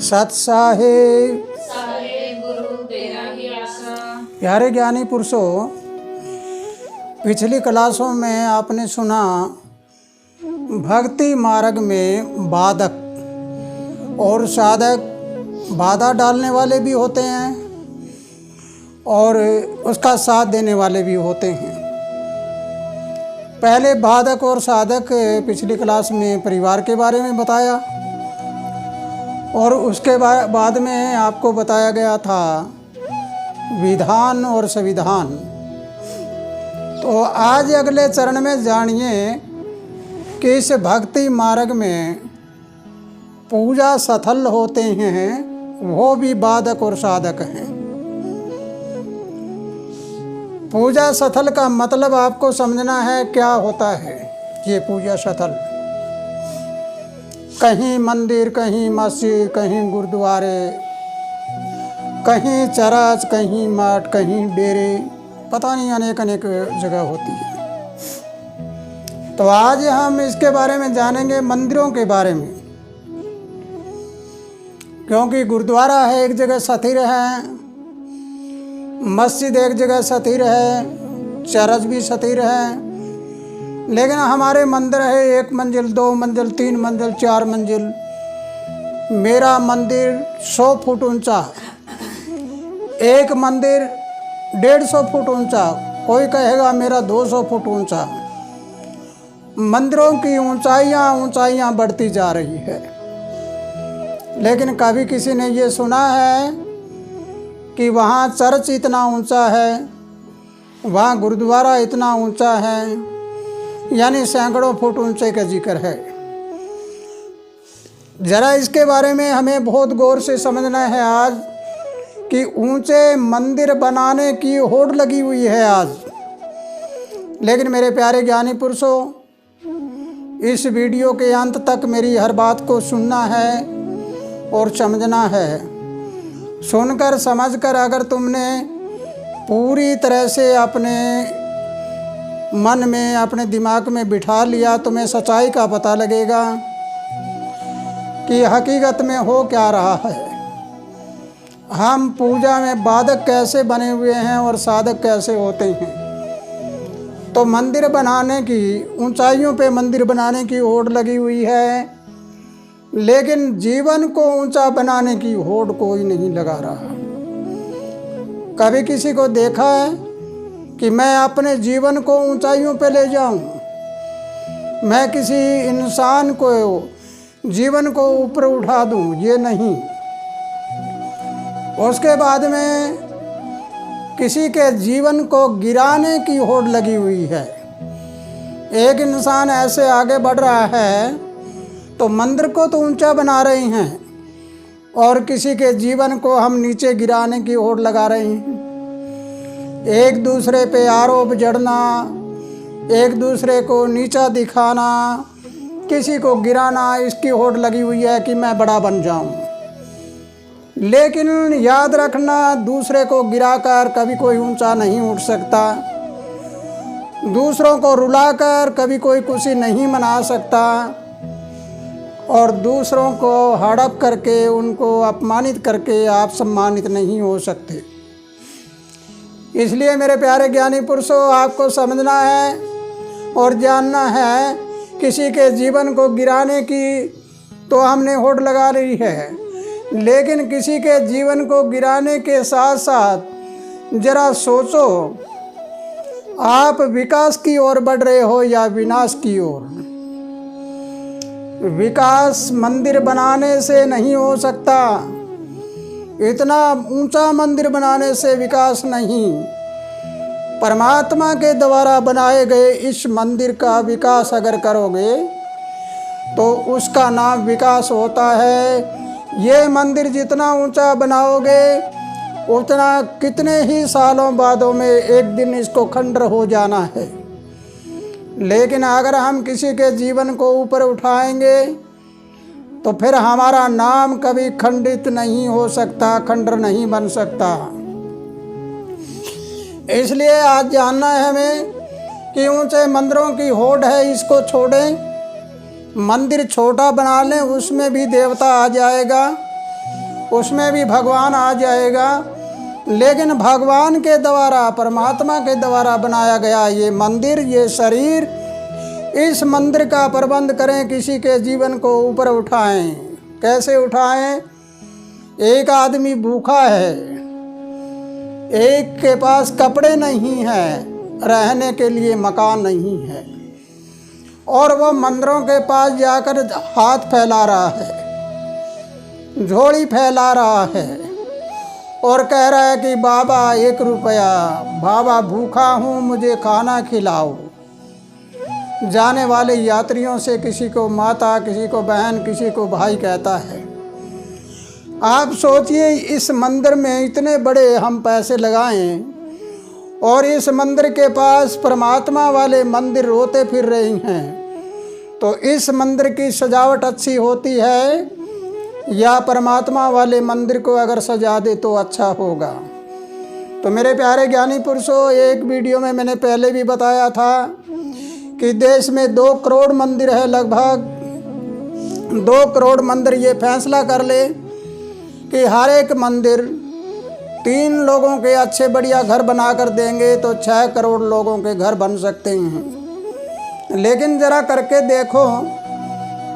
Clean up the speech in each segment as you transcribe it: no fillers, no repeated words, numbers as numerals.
सत साहेब गुरु तेरा ही आशा। प्यारे ज्ञानी पुरुषों, पिछली क्लासों में आपने सुना भक्ति मार्ग में बाधक और साधक, बाधा डालने वाले भी होते हैं और उसका साथ देने वाले भी होते हैं। पहले बाधक और साधक पिछली क्लास में परिवार के बारे में बताया और उसके बाद में आपको बताया गया था विधान और संविधान। तो आज अगले चरण में जानिए कि इस भक्ति मार्ग में पूजा सफल होते हैं वो भी बाधक और साधक हैं। पूजा सफल का मतलब आपको समझना है क्या होता है ये पूजा सफल। कहीं मंदिर, कहीं मस्जिद, कहीं गुरुद्वारे, कहीं चर्च, कहीं मठ, कहीं डेरे, पता नहीं अनेक अनेक जगह होती है। तो आज हम इसके बारे में जानेंगे, मंदिरों के बारे में, क्योंकि गुरुद्वारा है एक जगह स्थिर है, मस्जिद एक जगह स्थिर है, चर्च भी स्थिर है, लेकिन हमारे मंदिर है 1 मंजिल, 2 मंजिल, 3 मंजिल, 4 मंजिल। मेरा मंदिर 100 फुट ऊंचा, एक मंदिर 150 फुट ऊंचा, कोई कहेगा मेरा 200 फुट ऊंचा। मंदिरों की ऊंचाइयाँ बढ़ती जा रही है, लेकिन कभी किसी ने ये सुना है कि वहाँ चर्च इतना ऊंचा है, वहाँ गुरुद्वारा इतना ऊंचा है, यानी सैकड़ों फुट ऊंचे का जिक्र है। ज़रा इसके बारे में हमें बहुत गौर से समझना है आज कि ऊंचे मंदिर बनाने की होड़ लगी हुई है आज। लेकिन मेरे प्यारे ज्ञानी पुरुषों, इस वीडियो के अंत तक मेरी हर बात को सुनना है और समझना है। सुनकर समझकर अगर तुमने पूरी तरह से अपने मन में, अपने दिमाग में बिठा लिया, तुम्हें सच्चाई का पता लगेगा कि हकीकत में हो क्या रहा है। हम पूजा में बाधक कैसे बने हुए हैं और साधक कैसे होते हैं। तो मंदिर बनाने की, ऊंचाइयों पे मंदिर बनाने की होड़ लगी हुई है, लेकिन जीवन को ऊंचा बनाने की होड़ कोई नहीं लगा रहा। कभी किसी को देखा है कि मैं अपने जीवन को ऊंचाइयों पे ले जाऊं, मैं किसी इंसान को जीवन को ऊपर उठा दूं? ये नहीं। उसके बाद में किसी के जीवन को गिराने की होड़ लगी हुई है। एक इंसान ऐसे आगे बढ़ रहा है तो मंदिर को तो ऊंचा बना रहे हैं और किसी के जीवन को हम नीचे गिराने की होड़ लगा रहे हैं। एक दूसरे पे आरोप जड़ना, एक दूसरे को नीचा दिखाना, किसी को गिराना, इसकी होड़ लगी हुई है कि मैं बड़ा बन जाऊं। लेकिन याद रखना, दूसरे को गिराकर कभी कोई ऊंचा नहीं उठ सकता, दूसरों को रुलाकर कभी कोई खुशी नहीं मना सकता, और दूसरों को हड़प करके, उनको अपमानित करके आप सम्मानित नहीं हो सकते। इसलिए मेरे प्यारे ज्ञानी पुरुषों, आपको समझना है और जानना है, किसी के जीवन को गिराने की तो हमने होड़ लगा रही है, लेकिन किसी के जीवन को गिराने के साथ साथ जरा सोचो, आप विकास की ओर बढ़ रहे हो या विनाश की ओर। विकास मंदिर बनाने से नहीं हो सकता, इतना ऊंचा मंदिर बनाने से विकास नहीं। परमात्मा के द्वारा बनाए गए इस मंदिर का विकास अगर करोगे तो उसका नाम विकास होता है। ये मंदिर जितना ऊंचा बनाओगे उतना कितने ही सालों बादों में एक दिन इसको खंडर हो जाना है। लेकिन अगर हम किसी के जीवन को ऊपर उठाएंगे तो फिर हमारा नाम कभी खंडित नहीं हो सकता, खंडर नहीं बन सकता। इसलिए आज जानना है हमें कि ऊंचे मंदिरों की होड़ है, इसको छोड़ें। मंदिर छोटा बना लें, उसमें भी देवता आ जाएगा, उसमें भी भगवान आ जाएगा। लेकिन भगवान के द्वारा, परमात्मा के द्वारा बनाया गया ये मंदिर, ये शरीर, इस मंदिर का प्रबंध करें, किसी के जीवन को ऊपर उठाएं। कैसे उठाएं? एक आदमी भूखा है, एक के पास कपड़े नहीं हैं, रहने के लिए मकान नहीं है, और वह मंदिरों के पास जाकर हाथ फैला रहा है, झोली फैला रहा है और कह रहा है कि बाबा 1 रुपया, बाबा भूखा हूँ, मुझे खाना खिलाओ। जाने वाले यात्रियों से किसी को माता, किसी को बहन, किसी को भाई कहता है। आप सोचिए, इस मंदिर में इतने बड़े हम पैसे लगाएं और इस मंदिर के पास परमात्मा वाले मंदिर रोते फिर रहे हैं, तो इस मंदिर की सजावट अच्छी होती है या परमात्मा वाले मंदिर को अगर सजा दे तो अच्छा होगा? तो मेरे प्यारे ज्ञानी पुरुषों, एक वीडियो में मैंने पहले भी बताया था कि देश में 2 करोड़ मंदिर है, लगभग 2 करोड़ मंदिर। ये फैसला कर ले कि हर एक मंदिर 3 लोगों के अच्छे बढ़िया घर बना कर देंगे तो 6 करोड़ लोगों के घर बन सकते हैं। लेकिन ज़रा करके देखो,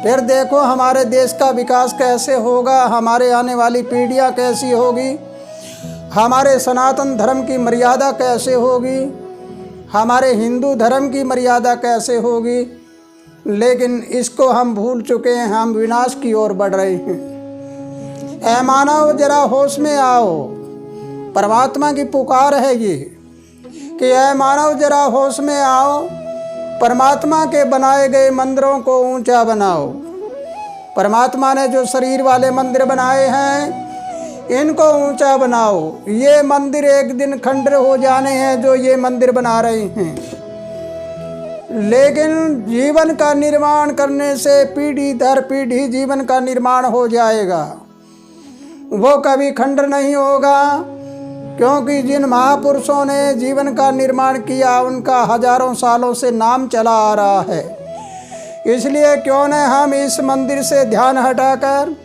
फिर देखो हमारे देश का विकास कैसे होगा, हमारे आने वाली पीढ़ियाँ कैसी होगी, हमारे सनातन धर्म की मर्यादा कैसे होगी, हमारे हिंदू धर्म की मर्यादा कैसे होगी। लेकिन इसको हम भूल चुके हैं, हम विनाश की ओर बढ़ रहे हैं। ऐ मानव, जरा होश में आओ, परमात्मा की पुकार है ये कि ऐ मानव जरा होश में आओ, परमात्मा के बनाए गए मंदिरों को ऊंचा बनाओ। परमात्मा ने जो शरीर वाले मंदिर बनाए हैं, इनको ऊंचा बनाओ। ये मंदिर एक दिन खंडर हो जाने हैं जो ये मंदिर बना रहे हैं, लेकिन जीवन का निर्माण करने से पीढ़ी दर पीढ़ी जीवन का निर्माण हो जाएगा। वो कभी खंडर नहीं होगा, क्योंकि जिन महापुरुषों ने जीवन का निर्माण किया उनका हजारों सालों से नाम चला आ रहा है। इसलिए क्यों न हम इस मंदिर से ध्यान हटाकर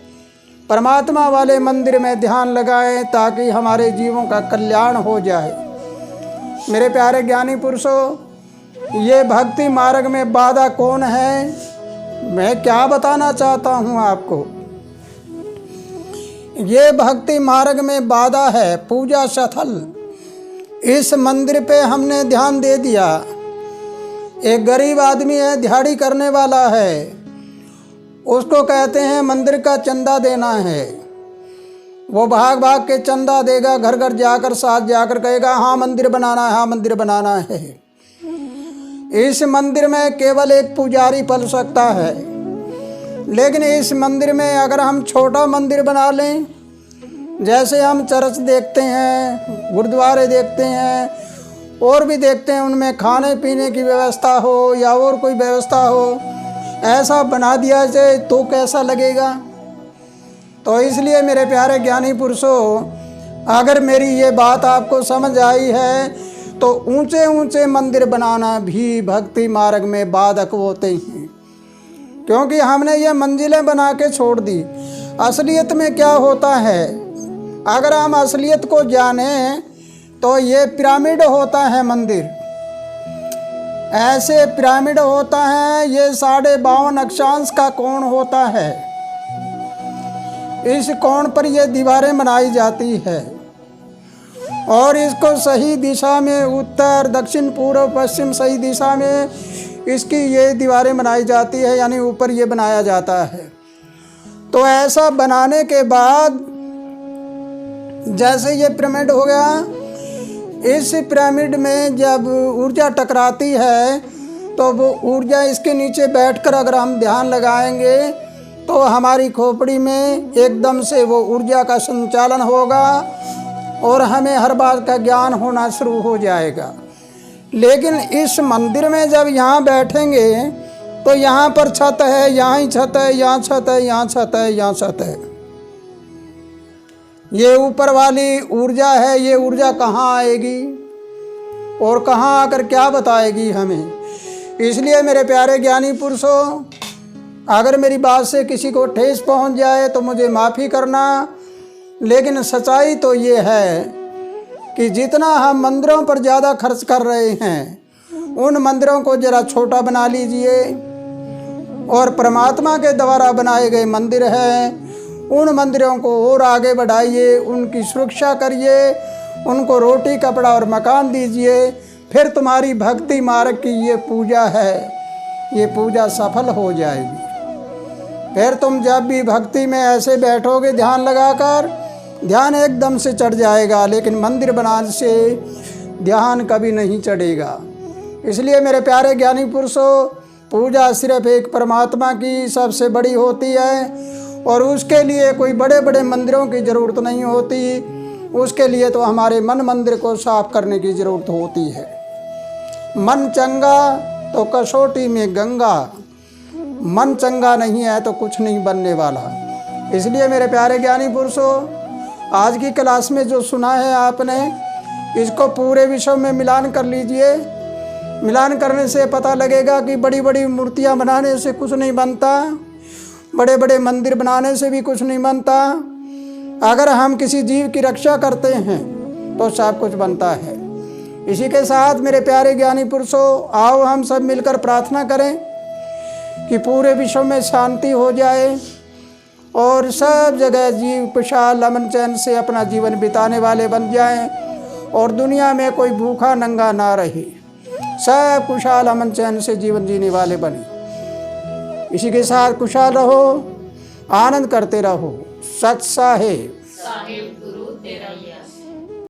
परमात्मा वाले मंदिर में ध्यान लगाएं, ताकि हमारे जीवों का कल्याण हो जाए। मेरे प्यारे ज्ञानी पुरुषों, ये भक्ति मार्ग में बाधा कौन है? मैं क्या बताना चाहता हूँ आपको। ये भक्ति मार्ग में बाधा है पूजा स्थल। इस मंदिर पे हमने ध्यान दे दिया। एक गरीब आदमी है, दिहाड़ी करने वाला है, उसको कहते हैं मंदिर का चंदा देना है। वो भाग भाग के चंदा देगा, घर घर जाकर साथ जाकर कहेगा हाँ मंदिर बनाना है, हाँ मंदिर बनाना है। इस मंदिर में केवल एक पुजारी पल सकता है। लेकिन इस मंदिर में अगर हम छोटा मंदिर बना लें, जैसे हम चर्च देखते हैं, गुरुद्वारे देखते हैं, और भी देखते हैं, उनमें खाने पीने की व्यवस्था हो या और कोई व्यवस्था हो, ऐसा बना दिया जाए तो कैसा लगेगा? तो इसलिए मेरे प्यारे ज्ञानी पुरुषों, अगर मेरी ये बात आपको समझ आई है तो ऊंचे ऊंचे मंदिर बनाना भी भक्ति मार्ग में बाधक होते हैं, क्योंकि हमने ये मंजिलें बना के छोड़ दी। असलियत में क्या होता है, अगर हम असलियत को जानें तो ये पिरामिड होता है मंदिर। ऐसे पिरामिड होता है, ये 52.5 अक्षांश का कोण होता है। इस कोण पर ये दीवारें बनाई जाती है और इसको सही दिशा में, उत्तर दक्षिण पूर्व पश्चिम सही दिशा में इसकी ये दीवारें बनाई जाती है, यानी ऊपर ये बनाया जाता है। तो ऐसा बनाने के बाद जैसे ये पिरामिड हो गया, इस पिरामिड में जब ऊर्जा टकराती है तो वो ऊर्जा इसके नीचे बैठकर अगर हम ध्यान लगाएंगे तो हमारी खोपड़ी में एकदम से वो ऊर्जा का संचालन होगा और हमें हर बात का ज्ञान होना शुरू हो जाएगा। लेकिन इस मंदिर में जब यहाँ बैठेंगे तो यहाँ पर छत है, यहाँ ही छत है, यहाँ छत है, यहाँ छत है, यहाँ छत है। ये ऊपर वाली ऊर्जा है, ये ऊर्जा कहाँ आएगी और कहाँ आकर क्या बताएगी हमें। इसलिए मेरे प्यारे ज्ञानी पुरुषों, अगर मेरी बात से किसी को ठेस पहुँच जाए तो मुझे माफ़ी करना, लेकिन सच्चाई तो ये है कि जितना हम मंदिरों पर ज़्यादा खर्च कर रहे हैं, उन मंदिरों को ज़रा छोटा बना लीजिए और परमात्मा के द्वारा बनाए गए मंदिर हैं, उन मंदिरों को और आगे बढ़ाइए, उनकी सुरक्षा करिए, उनको रोटी कपड़ा और मकान दीजिए। फिर तुम्हारी भक्ति मार्ग की ये पूजा है, ये पूजा सफल हो जाएगी। फिर तुम जब भी भक्ति में ऐसे बैठोगे ध्यान लगाकर, ध्यान एकदम से चढ़ जाएगा, लेकिन मंदिर बनाने से ध्यान कभी नहीं चढ़ेगा। इसलिए मेरे प्यारे ज्ञानी पुरुषों, पूजा सिर्फ एक परमात्मा की सबसे बड़ी होती है और उसके लिए कोई बड़े बड़े मंदिरों की ज़रूरत नहीं होती। उसके लिए तो हमारे मन मंदिर को साफ करने की ज़रूरत होती है। मन चंगा तो कसौटी में गंगा, मन चंगा नहीं है तो कुछ नहीं बनने वाला। इसलिए मेरे प्यारे ज्ञानी पुरुषों, आज की क्लास में जो सुना है आपने, इसको पूरे विश्व में मिलान कर लीजिए। मिलान करने से पता लगेगा कि बड़ी बड़ी मूर्तियां बनाने से कुछ नहीं बनता, बड़े बड़े मंदिर बनाने से भी कुछ नहीं बनता। अगर हम किसी जीव की रक्षा करते हैं तो सब कुछ बनता है। इसी के साथ मेरे प्यारे ज्ञानी पुरुषों, आओ हम सब मिलकर प्रार्थना करें कि पूरे विश्व में शांति हो जाए और सब जगह जीव खुशहाल अमन चैन से अपना जीवन बिताने वाले बन जाएं और दुनिया में कोई भूखा नंगा ना रहे, सब खुशहाल अमन चैन से जीवन जीने वाले बने। इसी के साथ खुशहाल रहो, आनंद करते रहो। सत साहेब। साहेब गुरु तेरा